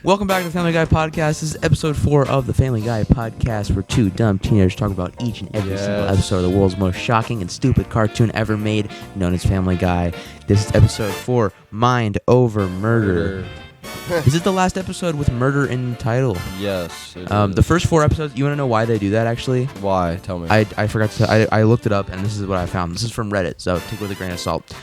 Welcome back to the Family Guy Podcast. This is episode 4 of the Family Guy Podcast, where two dumb teenagers talk about each and every single episode of the world's most shocking and stupid cartoon ever made, known as Family Guy. This is episode 4, Mind Over Murder. Is it the last episode with murder in the title? Yes. The first 4 episodes, you want to know why they do that, actually? Why? Tell me. I forgot to... I looked it up, and this is what I found. This is from Reddit, so take it with a grain of salt.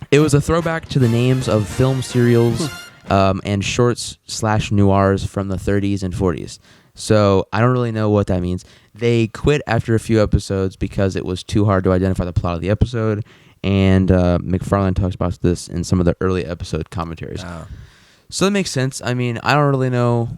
It was a throwback to the names of film serials... and shorts/noirs from the 30s and 40s. So I don't really know what that means. They quit after a few episodes because it was too hard to identify the plot of the episode, and McFarlane talks about this in some of the early episode commentaries. Oh. So that makes sense. I mean, I don't really know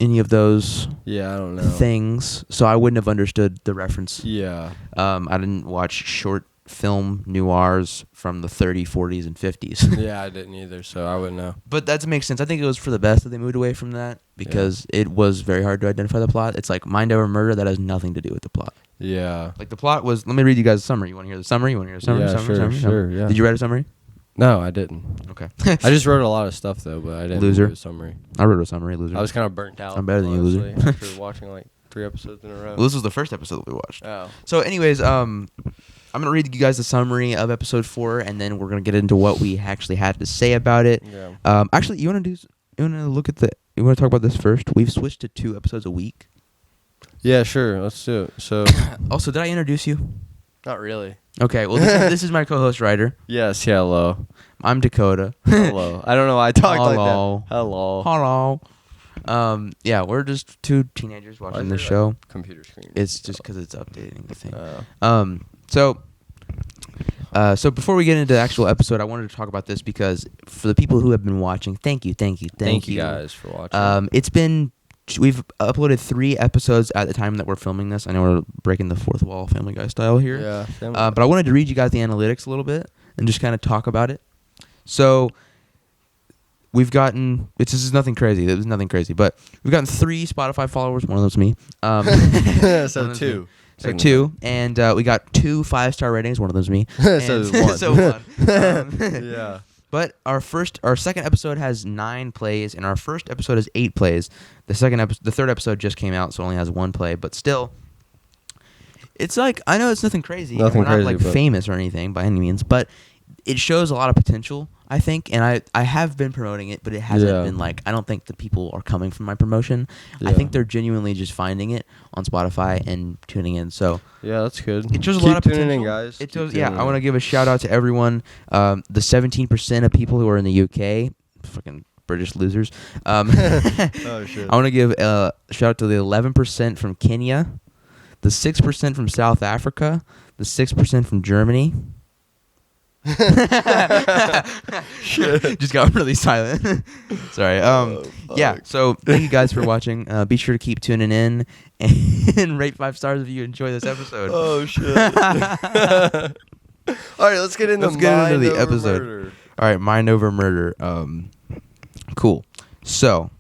any of those I don't know. things, so I wouldn't have understood the reference. Yeah. I didn't watch short film noirs from the 30s, 40s, and 50s. Yeah, I didn't either, so I wouldn't know. But that makes sense. I think it was for the best that they moved away from that because it was very hard to identify the plot. It's like Mind Over Murder that has nothing to do with the plot. Yeah. Like the plot was, let me read you guys a summary. You want to hear the summary? Yeah, sure, yeah. Did you write a summary? No, I didn't. Okay. I just wrote a lot of stuff, though, but I didn't Loser. do a summary. I wrote a summary, loser. I was kind of burnt out. I'm better than you, loser. honestly, after watching like 3 episodes in a row. Well, this was the first episode that we watched. Oh. So anyways, I'm going to read you guys the summary of episode 4, and then we're going to get into what we actually had to say about it. Yeah. Actually, you want to talk about this first? We've switched to 2 episodes a week. Yeah, sure. Let's do it. So. Also, did I introduce you? Not really. Okay, well, this is my co-host, Ryder. Yes, yeah, hello. I'm Dakota. Hello. I don't know why I talked like Hello. that. Hello. Hello. Yeah, we're just 2 teenagers Why watching is this there, show. like, computer screen. It's just because it's updating the thing. Oh. So before we get into the actual episode, I wanted to talk about this because for the people who have been watching, thank you. Thank you guys for watching. We've uploaded 3 episodes at the time that we're filming this. I know we're breaking the fourth wall Family Guy style here. Yeah. But I wanted to read you guys the analytics a little bit and just kind of talk about it. So we've gotten, this is nothing crazy. It was nothing crazy, but we've gotten 3 Spotify followers. One of them's me. So 2. So 2, and we got 2 5-star ratings. One of them's me. So 1. So 1. Yeah. But our second episode has 9 plays, and our first episode has 8 plays. The third episode just came out, so it only has 1 play. But still, it's like, I know it's nothing crazy. Nothing We're not crazy, like but famous or anything by any means, but it shows a lot of potential, I think. And I have been promoting it, but it hasn't been like, I don't think the people are coming from my promotion. Yeah. I think they're genuinely just finding it on Spotify and tuning in. So yeah, that's good. it shows Keep a lot of tuning potential. in, guys. It Keep shows, tuning I in. want to give a shout out to everyone. The 17% of people who are in the UK, fucking British losers. Oh shit. I want to give a shout out to the 11% from Kenya, the 6% from South Africa, the 6% from Germany. Just got really silent. Sorry. Yeah. So thank you guys for watching. Be sure to keep tuning in and rate 5 stars if you enjoy this episode. Oh shit. All right, let's get into the episode. Murder. All right, Mind Over Murder. Cool. So,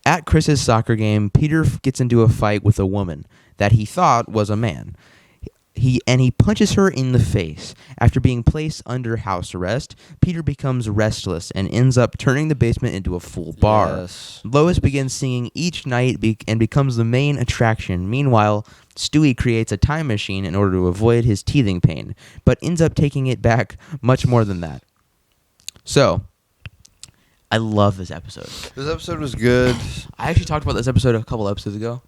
at Chris's soccer game, Peter gets into a fight with a woman that he thought was a man. He punches her in the face. After being placed under house arrest, Peter becomes restless and ends up turning the basement into a full bar. Yes. Lois begins singing each night and becomes the main attraction. Meanwhile, Stewie creates a time machine in order to avoid his teething pain, but ends up taking it back much more than that. So, I love this episode. This episode was good. I actually talked about this episode a couple episodes ago.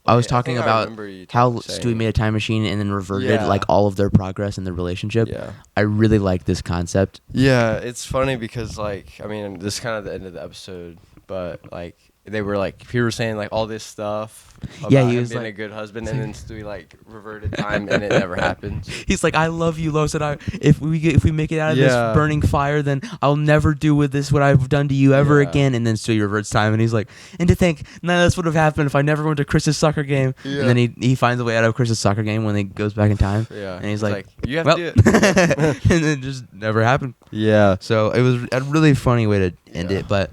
I was talking about how Stewie made a time machine and then reverted like all of their progress in the relationship. Yeah. I really like this concept. Yeah, it's funny because like, I mean, this is kind of the end of the episode, but like they were like, Peter was saying like all this stuff about he him was being like, a good husband, and then Stewie like reverted time and it never happened. He's like, I love you, Lois, and if we make it out of this burning fire, then I'll never do with this what I've done to you ever again. And then Stewie reverts time, and he's like, and to think none of this would have happened if I never went to Chris's soccer game. Yeah. And then he finds a way out of Chris's soccer game when he goes back in time. Yeah. And he's like, you have well, to do it. and it just never happened. Yeah. So it was a really funny way to end it, but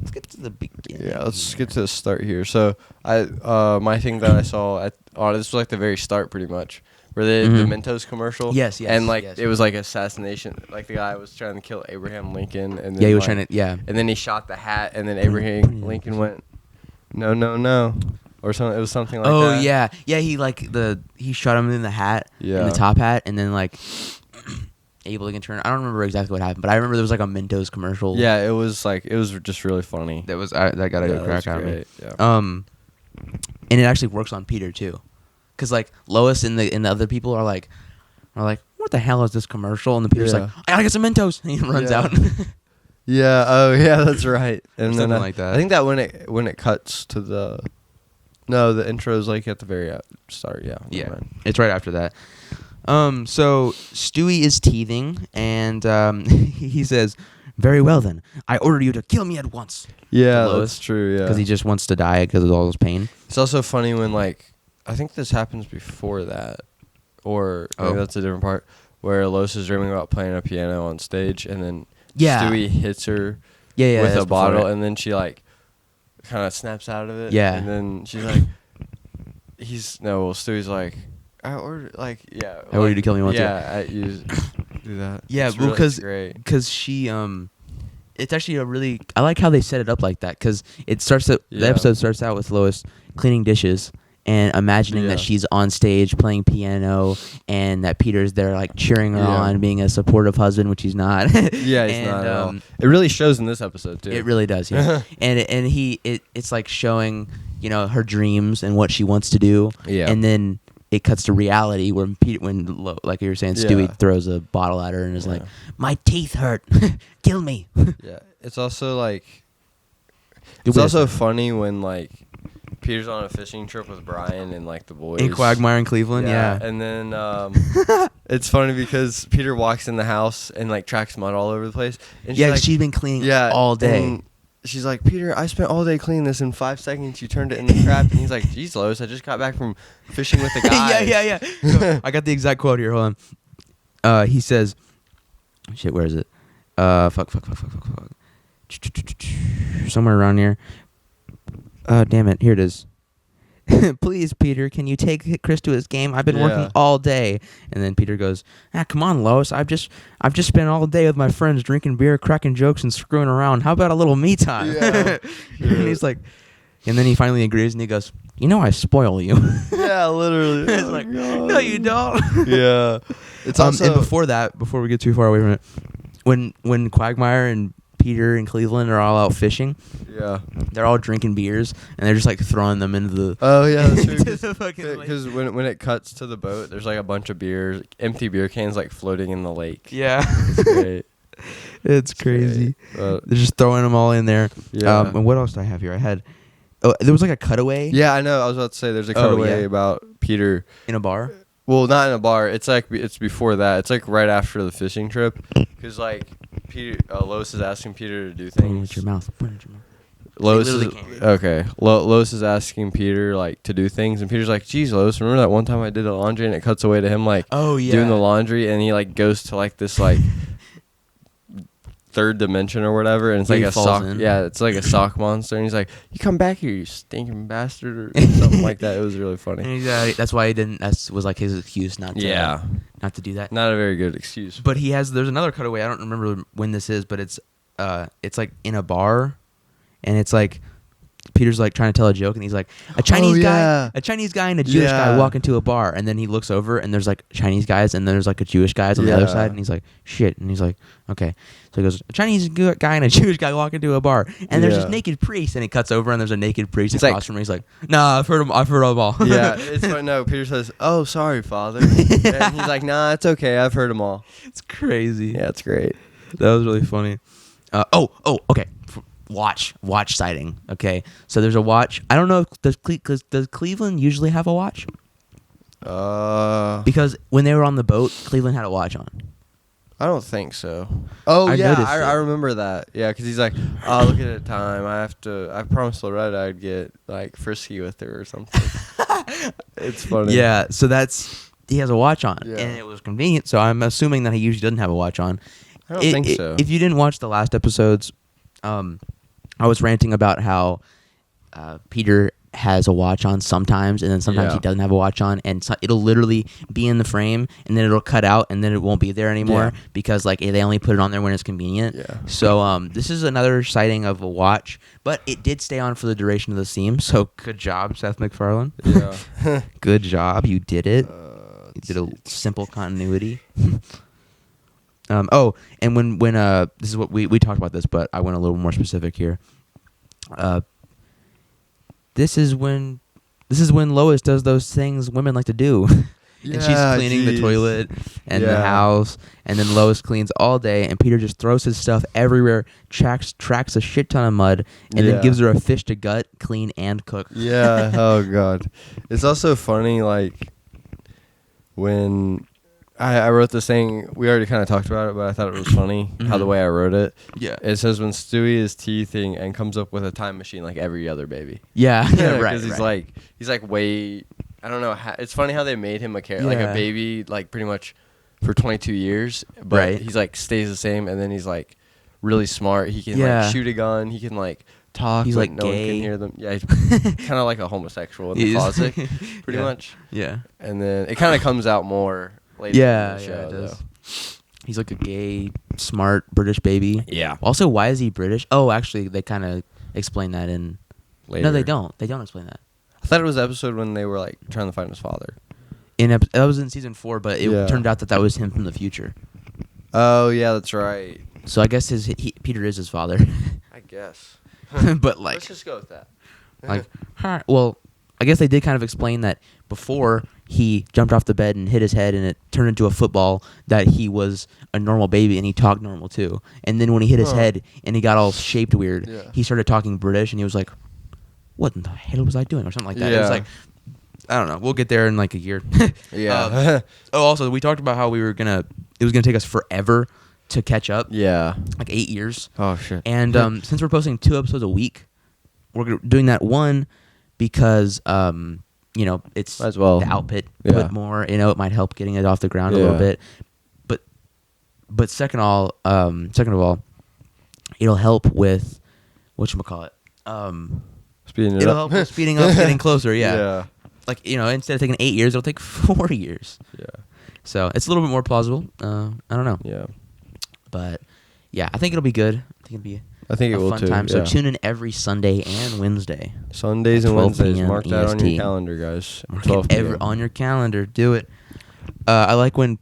let's get to the beginning. Yeah, let's get to the start here. So my thing that I saw this was like the very start pretty much. where the Mhm. Mentos commercial. Yes, yes, And like yes. it was like assassination. Like the guy was trying to kill Abraham Lincoln, and then, Yeah, he was like, trying to. Yeah. and then he shot the hat, and then Put it Abraham in. Lincoln went, no, no, no, or something. It was something like Oh that. yeah, yeah. He shot him in the hat, in Yeah. the top hat, and then like Abe Lincoln turned. I don't remember exactly what happened, but I remember there was like a Mentos commercial. Yeah, it was just really funny. that got a good that crack was out of me. great, Yeah. And it actually works on Peter too, because like Lois and the other people are like, what the hell is this commercial? And the Peter's like, Yeah. I gotta get some Mentos, and he runs Yeah. out. Yeah. Oh, yeah. That's right. And then Something like that. I think that when it cuts to the intro's like at the very start. Yeah. Yeah, never mind. it's right after that. So Stewie is teething, and he says, "Very well then, I order you to kill me at once." Yeah, Lois, that's true. Yeah. because he just wants to die because of all his pain. It's also funny when like I think this happens before that, or maybe Oh. that's a different part where Lois is dreaming about playing a piano on stage, and then Yeah. Stewie hits her Yeah, with that's a bottle, before it. and then she like kind of snaps out of it. Yeah. and then she's like, Stewie's like, I ordered I ordered you to kill me once, Yeah, you do that. Yeah, It's well, really- it's great. because she it's actually a really, I like how they set it up like that, because the Yeah. episode starts out with Lois cleaning dishes and imagining that Yeah. she's on stage playing piano, and that Peter's there like cheering her Yeah. on, being a supportive husband, which he's not. Yeah, he's And, not at all. It really shows in this episode too. It really does, yeah. It's like showing, her dreams and what she wants to do. Yeah. And then it cuts to reality where like you were saying, Stewie Yeah. throws a bottle at her and is like, Yeah. "My teeth hurt. Kill me." Yeah, it's also like Good it's way to also say it. funny when like Peter's on a fishing trip with Brian and like the boys In Quagmire in Cleveland, yeah. and then it's funny because Peter walks in the house and like tracks mud all over the place. And Yeah, like, she's been cleaning yeah, all day. and she's like, Peter, I spent all day cleaning this. In 5 seconds, you turned it into crap. And he's like, Geez, Lois, I just got back from fishing with the guys. yeah. So, I got the exact quote here. Hold on. He says, "Shit, where is it? Fuck. Somewhere around here. Damn it. Here it is. Please, Peter, can you take Chris to his game? I've been Yeah. working all day." And then Peter goes, "Come on, Lois. I've just spent all day with my friends drinking beer, cracking jokes, and screwing around. How about a little me time?" Yeah. And he's like, and then he finally agrees, and he goes, I spoil you. Yeah, literally. It's Oh, like, God. no, you don't. Yeah. It's And also before we get too far away from it, when Quagmire and Peter and Cleveland are all out fishing, yeah. they're all drinking beers, and they're just like throwing them into the Oh yeah, that's true. into the fucking lake. Because when it cuts to the boat, there's like a bunch of beers, empty beer cans, like floating in the lake. Yeah, It's great. it's crazy. But, They're just throwing them all in there. yeah. And what else do I have here? I had, there was like a cutaway Yeah, I know. I was about to say there's a Oh, cutaway yeah. about Peter. in a bar. Well, not in a bar. It's like it's before that. It's like right after the fishing trip. Because like Peter, Lois is asking Peter to do Point it things. at your mouth. Point it at your mouth. Lois They is literally can't hear you. okay. Lois is asking Peter like to do things, and Peter's like, "Geez, Lois, remember that one time I did the laundry?" And it cuts away to him like Oh yeah, doing the laundry, and he like goes to like this like third dimension or whatever, and it's Where like he a falls sock. in. Yeah, it's like a sock monster, and he's like, "You come back here, you stinking bastard," or something like that. It was really And funny. he's, that's why he didn't. That was like his excuse not to. Yeah, Not to do that. not a very good excuse. But there's another cutaway. I don't remember when this is, but it's like in a bar, and it's like Peter's like trying to tell a joke, and he's like, a Chinese yeah. guy and a Jewish guy Yeah. walk into a bar, and then he looks over, and there's like Chinese guys, and then there's like a Jewish guys on the other Yeah. side, and he's like, shit, and he's like, okay. So he goes, a Chinese guy and a Jewish guy walk into a bar, and there's this Yeah. naked priest, and it cuts over, and there's a naked priest It's across like- from him. He's like, nah, I've heard them all. Yeah, it's funny. No, Peter says, "Oh, sorry, Father," and he's like, "Nah, it's okay. I've heard them all." It's crazy. Yeah, it's great. That was really funny. Okay. Watch sighting. Okay, so there's a watch. I don't know if does Cleveland usually have a watch? Because when they were on the boat, Cleveland had a watch on. I don't think so. Oh I yeah, noticed it. I remember that. Yeah, because he's like, "Oh, look at the time. I promised Loretta I'd get like frisky with her or something." It's funny. Yeah, so he has a watch on, Yeah. and it was convenient. So I'm assuming that he usually doesn't have a watch on. I don't think so. If you didn't watch the last episodes, I was ranting about how Peter has a watch on sometimes, and then sometimes Yeah. he doesn't have a watch on, and so it'll literally be in the frame, and then it'll cut out, and then it won't be there anymore Yeah. because like they only put it on there when it's convenient. Yeah. So this is another sighting of a watch, but it did stay on for the duration of the theme. So good job, Seth MacFarlane. Yeah. Good job, you did it. You Let's did a see. simple continuity. And when this is what we talked about this, but I went a little more specific here. This is when Lois does those things women like to do. And she's Yeah, cleaning the jeez. toilet and the Yeah. house, and then Lois cleans all day, and Peter just throws his stuff everywhere, tracks a shit ton of mud, and Yeah. then gives her a fish to gut, clean, and cook. Yeah. Oh god. It's also funny, like when I wrote this thing. We already kind of talked about it, but I thought it was funny how the Mhm. way I wrote it. Yeah. It says when Stewie is teething and comes up with a time machine like every other baby. Yeah. Yeah, right. Because he's like way. I don't know. It's funny how they made him like Yeah. a baby, like pretty much for 22 years, but Right. he's like stays the same, and then he's like really smart. He can Yeah. like shoot a gun. He can like talk. He's, but like, no one gay. can hear them. Yeah, he's kind of like a homosexual in the He is. closet, pretty Yeah. much. Yeah. And then it kind of comes out more later Yeah, in the yeah, show, it does. though. He's like a gay, smart British baby. Yeah. Also, why is he British? Oh, actually, they kind of explain that in. Later. No, they don't. They don't explain that. I thought it was the episode when they were like trying to find his father. That was in season 4, but it Yeah. turned out that was him from the future. Oh yeah, that's right. So I guess Peter is his father. I guess. But like, Let's just go with that. like, well, I guess they did kind of explain that before he jumped off the bed and hit his head and it turned into a football, that he was a normal baby and he talked normal too. And then when he hit his Huh. head and he got all shaped weird, Yeah. he started talking British and he was like, "What in the hell was I doing?" or something like that. It was Yeah. like, I don't know. We'll get there in like a year. Yeah. Also, we talked about how it was gonna take us forever to catch up, Yeah. like 8 years. Oh shit. And since we're posting 2 episodes a week, we're doing that one because it's Might as well. the output Yeah. put more. It might help getting it off the ground a little Yeah. bit. But second of all, it'll help with whatchamacallit. Speeding it It'll up. help with speeding up, getting closer. Yeah. Yeah. Like instead of taking 8 years, it'll take 4 years. Yeah. So it's a little bit more plausible. I don't know, Yeah. but yeah, I think it'll be good. I think it'll be I think a it will fun too. time. So yeah. tune in every Sunday and Wednesday. Sundays at and 12 Wednesdays. p.m. Mark that on your EST. calendar, guys. Mark 12 it p.m. on your calendar. Do it. I like when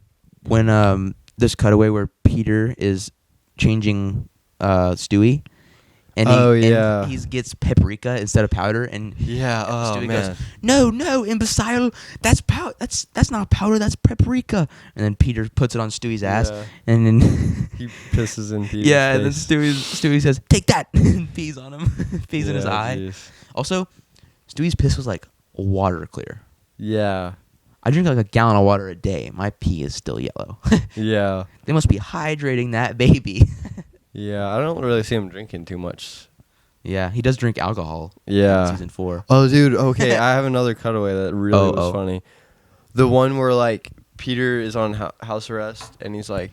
this cutaway where Peter is changing Stewie, and he gets paprika instead of powder, and Yeah. Oh Stewie man. goes, "No, imbecile! That's powder. That's not powder. That's paprika." And then Peter puts it on Stewie's ass, Yeah. and then He pisses in Peter's yeah, and then face. Stewie says, "Take that!" and pees on him, pees in his Yeah, eye. jeez. Also, Stewie's piss was like water clear. Yeah. I drink like a gallon of water a day. My pee is still yellow. Yeah. They must be hydrating that baby. Yeah. I don't really see him drinking too much. Yeah, he does drink alcohol. Yeah. In season 4. Oh, dude. Okay, I have another cutaway that really was Oh. funny. The one where like Peter is on house arrest and he's like,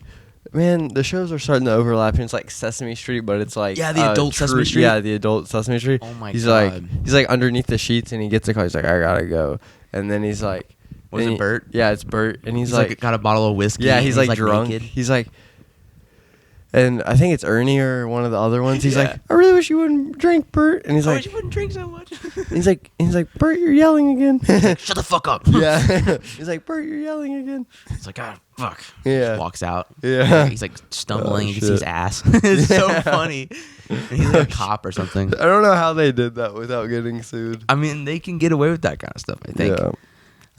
"Man, the shows are starting to overlap." And it's like Sesame Street, but it's like Yeah, the adult Sesame Street. Yeah, the adult Sesame Street. Oh my he's God. He's like underneath the sheets and he gets a call. He's like, "I gotta go," and then he's like, Was and it he- Bert? Yeah, it's Bert, and he's like like, got a bottle of whiskey. yeah, and he's like drunk. naked. He's like. And I think it's Ernie or one of the other ones. He's Yeah. like, "I really wish you wouldn't drink, Bert." And he's I like, wish you wouldn't drink so much. he's like, "Bert, you're yelling again." Shut the fuck up. Yeah. He's like, "Bert, you're yelling again." It's like, ah, fuck. Yeah. Just walks out. Yeah. He's like stumbling. Oh, you can see his shit. ass. It's so Yeah. funny. And he's like a cop or something. I don't know how they did that without getting sued. I mean, they can get away with that kind of stuff, I think. Yeah.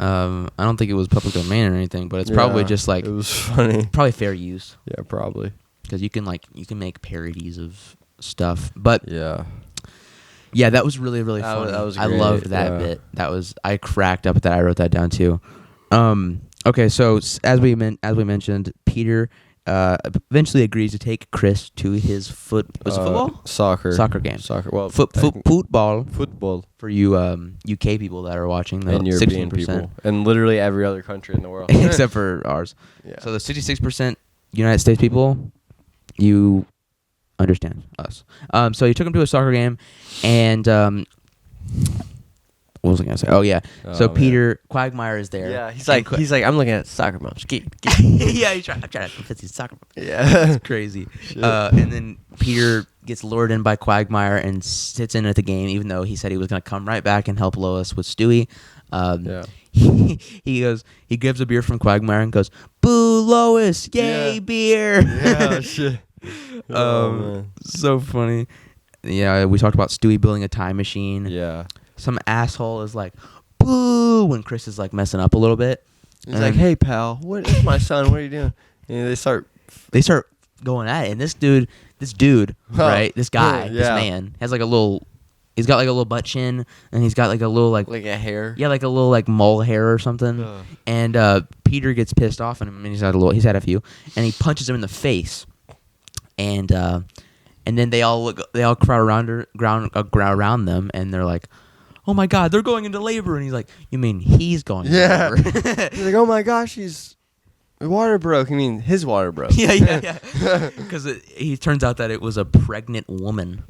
I don't think it was public domain or anything, but it's probably Yeah, just like it was funny. probably fair use Yeah, probably. because you can make parodies of stuff. But Yeah. yeah, that was really really That funny. was I great, loved that yeah. bit. I cracked up at that. I wrote that down too. Okay, so as we mentioned, Peter eventually agrees to take Chris to his football Soccer game. Soccer. Well, Football football. for you UK people that are watching, the And European 16%. people. And literally every other country in the world. except for ours. Yeah. So the 66% United States people, you understand us. So he took him to a soccer game, and what was I gonna say? Oh yeah. So man. Peter Quagmire is there. Yeah, he's And like, I'm looking at soccer moms. yeah, I'm trying to convince these soccer. Yeah. It's crazy. And then Peter gets lured in by Quagmire and sits in at the game, even though he said he was gonna come right back and help Lois with Stewie. Yeah. He gives a beer from Quagmire and goes, "Boo, Lois! Yay, Yeah. beer!" Yeah, shit. Man. So funny. Yeah, we talked about Stewie building a time machine. Yeah. Some asshole is like, "Boo!" when Chris is like messing up a little bit. He's And like, then hey, pal, what is my son? What are you doing? And they start. they start going at it, and this dude, right? This guy, this Yeah. man, has like a little. He's got like a little butt chin, and he's got like a little like Like a hair. yeah, like a little like mole hair or something. Ugh. And Peter gets pissed off at him, and he's had a few, and he punches him in the face, and then they all crowd around them, and they're like, "Oh my God, they're going into labor!" And he's like, "You mean he's going Yeah. into labor?" He's like, oh my gosh, his water broke. I mean, his water broke. yeah. Because he turns out that it was a pregnant woman,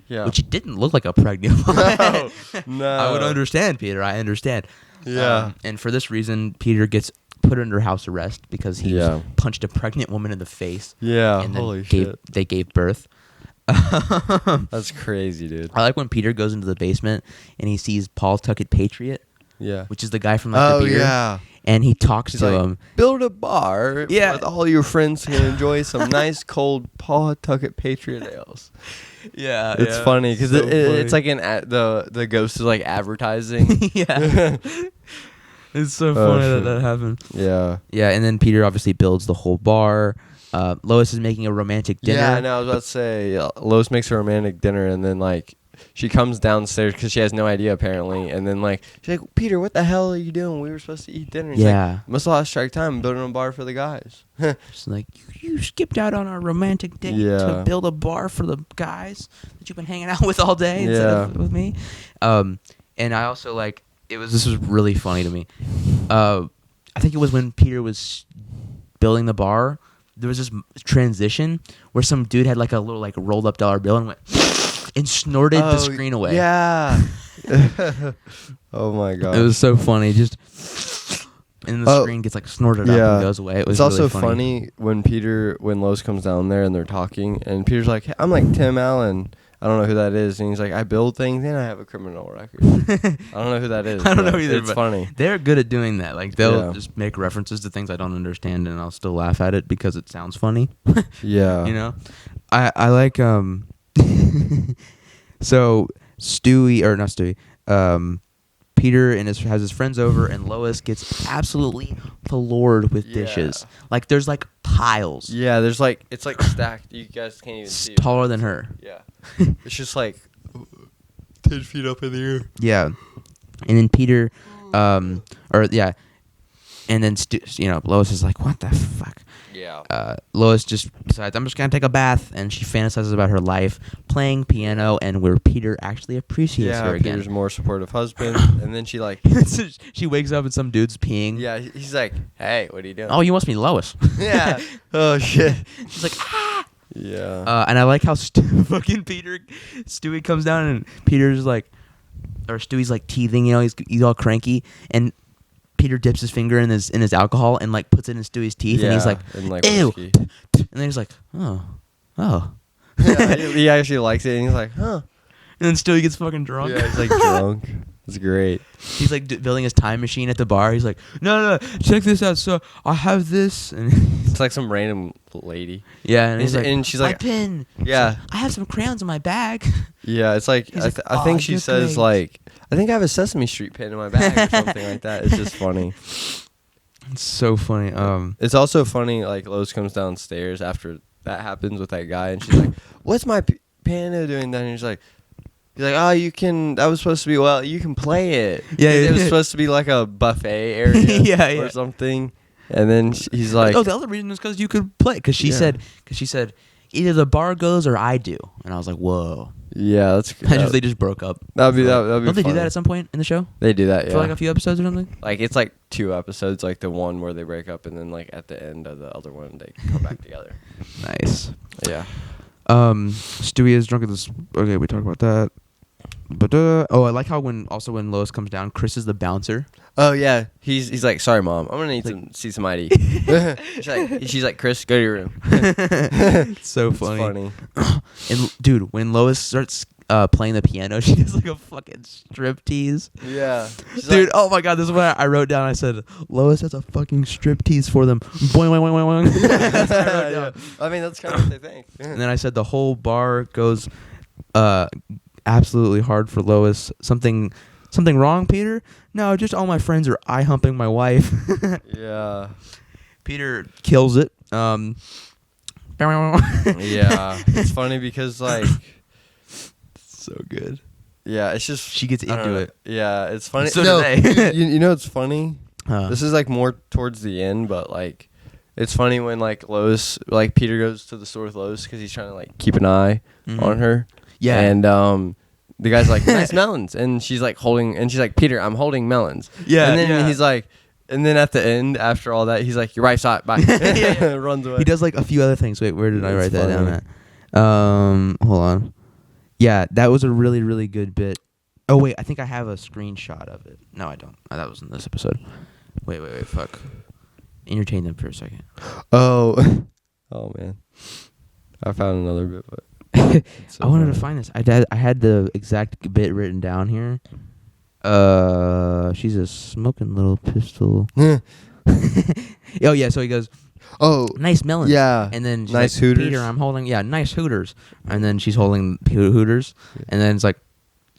Yeah. which it didn't look like a pregnant woman. No. I would understand, Peter. I understand. Yeah. And for this reason, Peter gets put under house arrest because he Yeah. punched a pregnant woman in the face. Yeah. And then Holy shit. they gave birth. That's crazy, dude. I like when Peter goes into the basement and he sees Paul Tuckett Patriot, Yeah. which is the guy from like the beer. Yeah. And he talks He's to like, him. build a bar Yeah. with all your friends can enjoy some nice cold Paul Tuckett Patriot ales. Yeah, It's funny because it's like the ghost is like advertising. yeah. It's so funny shit. that happened. Yeah. Yeah, and then Peter obviously builds the whole bar. Lois is making a romantic dinner. Yeah, no, I was about to say Lois makes a romantic dinner and then like she comes downstairs because she has no idea apparently, and then like she's like, Peter, what the hell are you doing? We were supposed to eat dinner. He's Yeah. like, must have lost track of time building a bar for the guys. It's like, you skipped out on our romantic date to Yeah. build a bar for the guys that you've been hanging out with all day instead Yeah. of with me. And I also like this was really funny to me. I think it was when Peter was building the bar. There was this transition where some dude had like a little like rolled up dollar bill and went and snorted the screen away. Yeah. Oh my god. It was so funny. Just and the Oh, screen gets like snorted up yeah. and goes away. It was It's also really funny. when Lois comes down there and they're talking, and Peter's like, hey, I'm like Tim Allen. I don't know who that is. And he's like, I build things and I have a criminal record. I don't know who that is. I don't but know either. It's but funny. They're good at doing that. Like they'll Yeah. just make references to things I don't understand, and I'll still laugh at it because it sounds funny. Yeah. You know, I like so Stewie or not Stewie, Peter and has his friends over, and Lois gets absolutely floored with Yeah. dishes. Like there's like piles Yeah, there's like, it's like stacked. You guys can't even see it. taller than her. Yeah. It's just like 10 feet up in the air. Yeah, and then Peter, and then Lois is like, what the fuck. Yeah. Lois just decides, I'm just going to take a bath, and she fantasizes about her life playing piano and where Peter actually appreciates her again. Peter's more supportive husband. And then she like, So she wakes up and some dude's peeing. yeah, he's like, hey, what are you doing? Oh, you must be Lois. Yeah. Oh, shit. She's like, ah! Yeah. And I like how fucking Stewie comes down, and Peter's like, or Stewie's like teething, he's all cranky, and Peter dips his finger in his alcohol and like puts it in Stewie's teeth, and he's like, ew. whiskey. And then he's like, oh. Yeah, he actually likes it, and he's like, huh. And then Stewie gets fucking drunk. Yeah, he's like drunk. It's great. He's like building his time machine at the bar. He's like, no, check this out. So I have this, and It's like some random lady. yeah, and he's like, and she's my like, pen. yeah, I have some crayons in my bag. yeah. It's like He's I, like, I think "Aw, she you're says great." like, I think I have a Sesame Street pen in my bag or something like that. It's just funny. It's so funny. It's also funny. Like Lois comes downstairs after that happens with that guy, and she's like, "What's my piano doing down here?" He's like, "Oh, you can. That was supposed to be. Well, you can play it. Yeah, it was yeah. supposed to be like a buffet area, Yeah, or yeah. something." And then he's like, oh, the other reason is because you could play. Because she Yeah. said, either the bar goes or I do. And I was like, whoa. "Yeah, that's good." Imagine if they just broke up. That'd be Don't that'd be. they do that funny. at some point in the show? They do that, yeah. For like a few episodes or something? Like it's like 2 episodes, like the one where they break up, and then like at the end of the other one they come back together. Nice. Yeah. Stewie is drunk at this. Okay, we talked about that. But I like how when Lois comes down, Chris is the bouncer. Oh yeah, he's like, sorry mom, I'm gonna need to see some ID. she's like, Chris, go to your room. It's so It's funny. And dude, when Lois starts playing the piano, she does like a fucking striptease. Yeah, Dude, oh my god, this is what I wrote down. I said, Lois has a fucking striptease for them. Boing, boing, boing, boing, boing. That's what I wrote down. I mean, that's kind of what they think. And then I said the whole bar goes absolutely hard for Lois. Something wrong, Peter? No, just all my friends are eye humping my wife. Yeah. Peter kills it. Yeah, it's funny because like, so good. yeah, it's just She gets I don't into know. it. Yeah, it's funny. So do they. you know what's funny? Huh. This is like more towards the end, but like, it's funny when like Lois, like Peter goes to the store with Lois because he's trying to like keep an eye on her. Yeah. And the guy's like, nice melons, and she's like holding, and she's like, Peter, I'm holding melons. Yeah, And then yeah. he's like, and then at the end, after all that, he's like, your right side, bye. Yeah. Runs away. He does like a few other things. Wait, where did I That's write that down funny. at? Hold on. Yeah, that was a really, really good bit. Oh wait, I think I have a screenshot of it. No, I don't. That was in this episode. Wait, fuck. Entertain them for a second. Oh, oh man, I found another bit, but it's so I wanted to funny. find this. I had the exact bit written down here. She's a smoking little pistol. Oh yeah, so he goes, Oh, nice melons. yeah. And then she's Nice like, Hooters. Peter, I'm holding, nice Hooters. And then she's holding Hooters. And then it's like,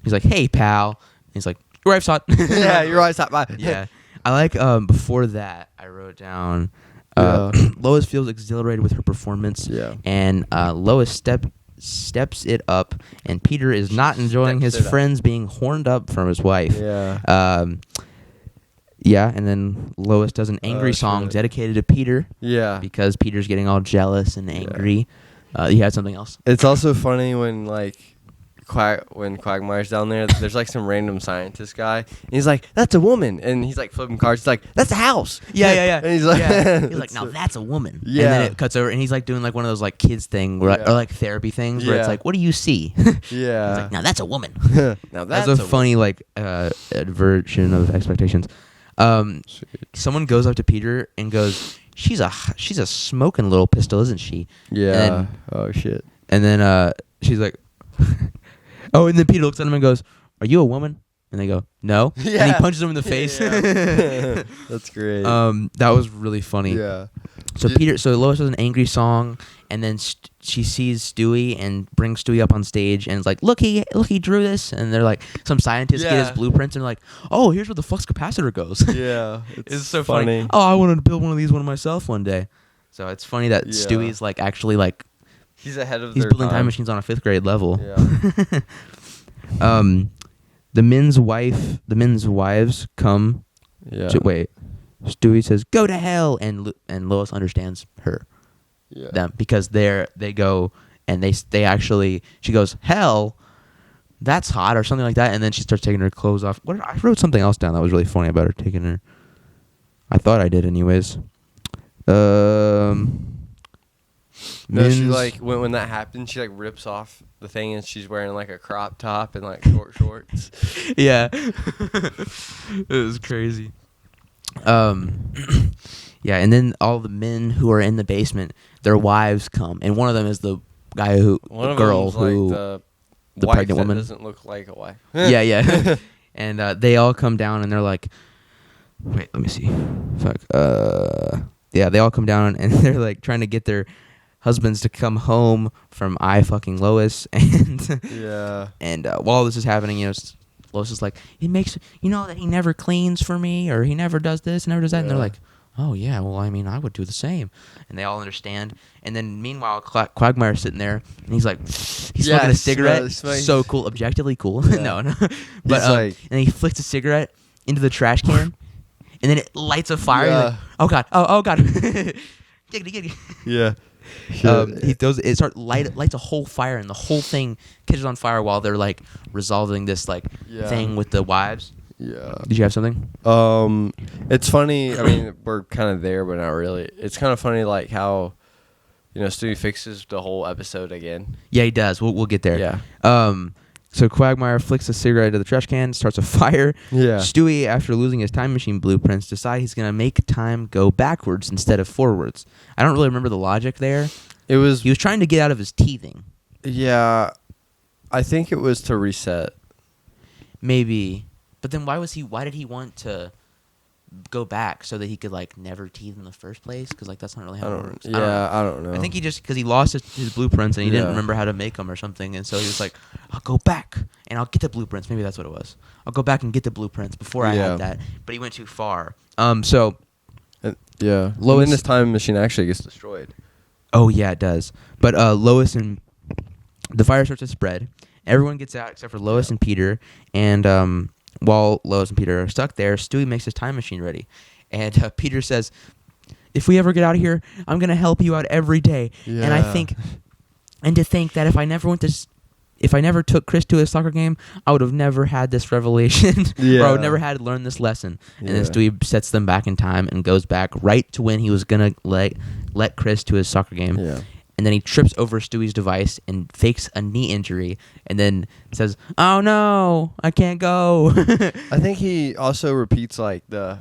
he's like, hey, pal. And he's like, your wife's hot. Yeah, your right side, bye. Yeah. I like, before that, I wrote down, Yeah. Lois feels exhilarated with her performance. Yeah. And Lois steps it up. And Peter is not enjoying Steps his it up. friends being horned up from his wife. Yeah. Yeah, and then Lois does an angry Oh, song shit. dedicated to Peter. Yeah. Because Peter's getting all jealous and angry. You had something else? It's also funny when like when Quagmire's down there, there's like some random scientist guy, and he's like, "That's a woman," and he's like flipping cards. He's like, "That's a house." Yeah. And he's like, He's like, now that's a woman. And Yeah. then it cuts over, and he's like doing like one of those like kids thing, or like therapy things, where it's Yeah. like, what do you see? Yeah. He's like, now that's a woman. Now That's a funny like version of expectations. Someone goes up to Peter and goes, she's a smoking little pistol, isn't she? Yeah. And Oh shit. And then she's like, oh, and then Peter looks at him and goes, are you a woman? And they go, no. And he Yeah. punches him in the face. Yeah. That's great. That was really funny. Yeah. So Lois does an angry song, and then she sees Stewie and brings Stewie up on stage, and it's like, look, he drew this, and they're like, some scientists get his Yeah. blueprints, and they're like, oh, here's where the flux capacitor goes. Yeah. It's so funny. Oh, I wanted to build one of these myself one day. So it's funny that Yeah. Stewie's like actually like He's ahead of he's their building time time machines on a 5th grade level. Yeah. The men's wives come. Yeah. Wait, Stewie says, "Go to hell," and Lois understands Yeah. them because they go and they actually, she goes, hell, that's hot, or something like that, and then she starts taking her clothes off. I wrote something else down that was really funny about her taking her. I thought I did anyways. No, she like when that happens, she like rips off the thing and she's wearing like a crop top and like short shorts. Yeah. It was crazy. Yeah, and then all the men who are in the basement, their wives come, and one of them is the guy the girl who, like the wife pregnant that woman. doesn't look like a wife. yeah. And they all come down, and they're like, wait, let me see. Fuck. Yeah, they all come down, and they're like trying to get their husbands to come home from fucking Lois, and Yeah. and while this is happening, Lois is like, it makes that he never cleans for me, or he never does this, never does that, and they're Yeah. like, oh yeah, well I mean I would do the same, and they all understand. And then meanwhile, Quagmire's sitting there, and he's like, he's Yeah, smoking a cigarette, smoking- so cool, objectively cool. Yeah. no, but He's like- and he flicks a cigarette into the trash can, and then it lights a fire. Yeah. He's like, oh god, oh god, giggity. Yeah. He throws it, lights a whole fire, and the whole thing catches on fire while they're like resolving this like Yeah. thing with the wives. Yeah. Did you have something? It's funny. I mean, we're kind of there, but not really. It's kind of funny, like how, Stewie fixes the whole episode again. Yeah, he does. We'll get there. Yeah. So Quagmire flicks a cigarette into the trash can, starts a fire. Yeah. Stewie, after losing his time machine blueprints, decides he's going to make time go backwards instead of forwards. I don't really remember the logic there. It was. He was trying to get out of his teething. Yeah. I think it was to reset. Maybe. But then why did he want to go back so that he could like never teeth in the first place? Because like that's not really how it works. I don't know. I think he just because he lost his blueprints and he didn't remember how to make them or something, and so he was like, "I'll go back and I'll get the blueprints." Maybe that's what it was. I'll go back and get the blueprints before I had that, but he went too far. So yeah, Lois- and then this time machine actually gets destroyed. oh yeah, it does. But Lois and the fire starts to spread. Everyone gets out except for Lois and Peter, and while Lois and Peter are stuck there, Stewie makes his time machine ready, and Peter says, "If we ever get out of here, I'm gonna help you out every day." And I think, and to think that if I never took Chris to a soccer game, I would have never had this revelation, or I would never had learned this lesson. And then Stewie sets them back in time and goes back right to when he was gonna let Chris to his soccer game. Yeah. And then he trips over Stewie's device and fakes a knee injury, and then says, "Oh no, I can't go." I think he also repeats like I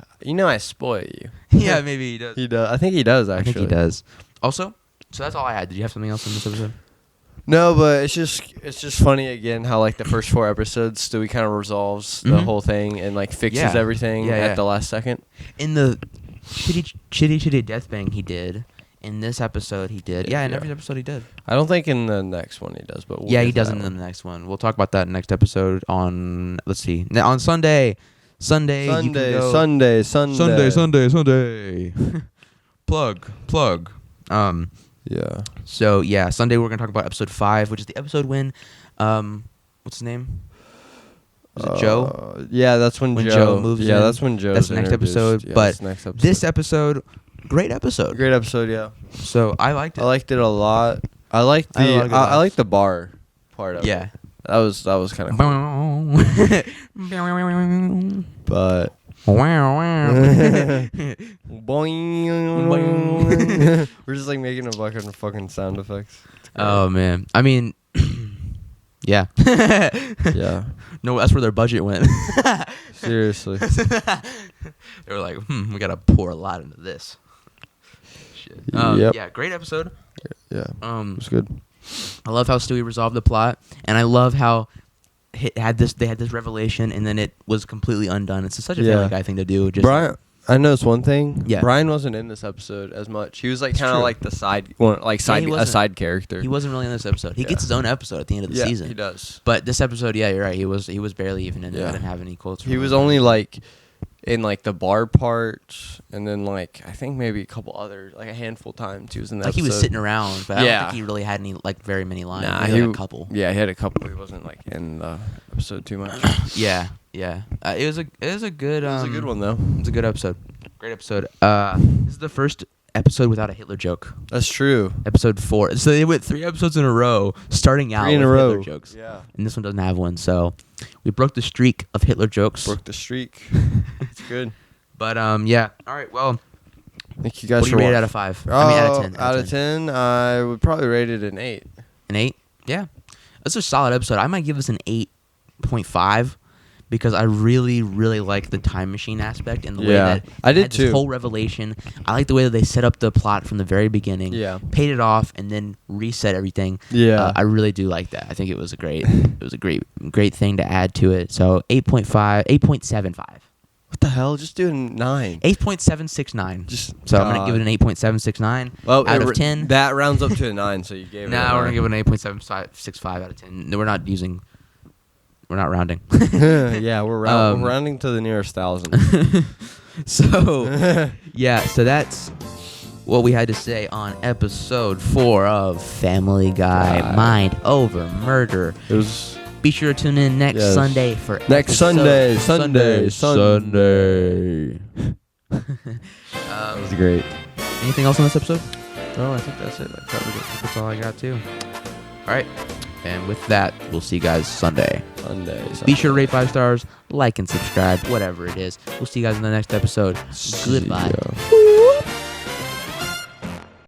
spoil you. Yeah, maybe he does. He does. I think he does actually. I think he does. Also, so that's all I had. Did you have something else in this episode? No, but it's just funny again how like the first 4 episodes Stewie kind of resolves the whole thing and like fixes everything at the last second. In the shitty death bang he did. In this episode he did. Yeah, in every episode he did. I don't think in the next one he does, but he does in the next one. We'll talk about that next episode on on Sunday. Sunday. Plug. Yeah. So yeah, Sunday we're gonna talk about episode 5, which is the episode when, what's his name? Was it Joe? Yeah, that's when Joe moves in. Yeah, that's when Joe's That's the next episode. Yeah, but that's the next episode. this episode, great episode. Great episode, yeah. So I liked it. I liked it a lot. I liked the bar part of it. Yeah. That was kind of cool. But boing. We're just like making a bucket of fucking sound effects. Oh man, I mean, yeah, Yeah. No, that's where their budget went. Seriously. They were like, we gotta pour a lot into this. Shit. Yep. Yeah, great episode. Yeah. It was good. I love how Stewie resolved the plot, and I love how they had this revelation, and then it was completely undone. It's such a Family Guy thing to do. Just Brian, I noticed one thing. Yeah. Brian wasn't in this episode as much. He was like kind of true. like the side, a side character. He wasn't really in this episode. He gets his own episode at the end of the season. He does. But this episode, yeah, you're right. He was barely even in it. I didn't have any quotes. He was only like in like the bar part, and then like I think maybe a couple other, like a handful of times he was in that. Like episode. he was sitting around, but I don't think he really had any very many lines. Nah, Maybe he like a couple. Yeah, he had a couple. He wasn't like in the episode too much. Yeah. It was a good. It was a good one though. It's a good episode. Great episode. This is the first episode without a Hitler joke. That's true. Episode 4. So they went 3 episodes in a row, starting out 3 in with a row. Hitler jokes. Yeah. And this one doesn't have one. So we broke the streak of Hitler jokes. Broke the streak. It's good. But yeah. All right. Well, Thank you guys what do for you rate it watching. out of 5? I mean, out of 10. Out of 10, I would probably rate it an 8. An 8? Yeah. That's a solid episode. I might give this an 8.5 because I really, really like the time machine aspect and the way that I did had this too. whole revelation. I like the way that they set up the plot from the very beginning, paid it off, and then reset everything. Yeah. I really do like that. I think it was a great thing to add to it. So 8.75. What the hell? Just do a 9. 8.769. So I'm gonna give it an 8.769 out of 10. That rounds up to a 9, so you gave it. Now we're gonna give it an 8.765 out of 10. No, we're not rounding. Yeah, we're rounding to the nearest thousand. So yeah, so that's what we had to say on episode 4 of Family Guy Mind Over Murder. It was. Be sure to tune in next Sunday for next episode Sunday. That was great. Anything else on this episode? No, I think that's it. I covered it. That's all I got too. All right, and with that, we'll see you guys Sunday. Be sure to rate 5 stars, like and subscribe, whatever it is. We'll see you guys in the next episode. Goodbye. Ya.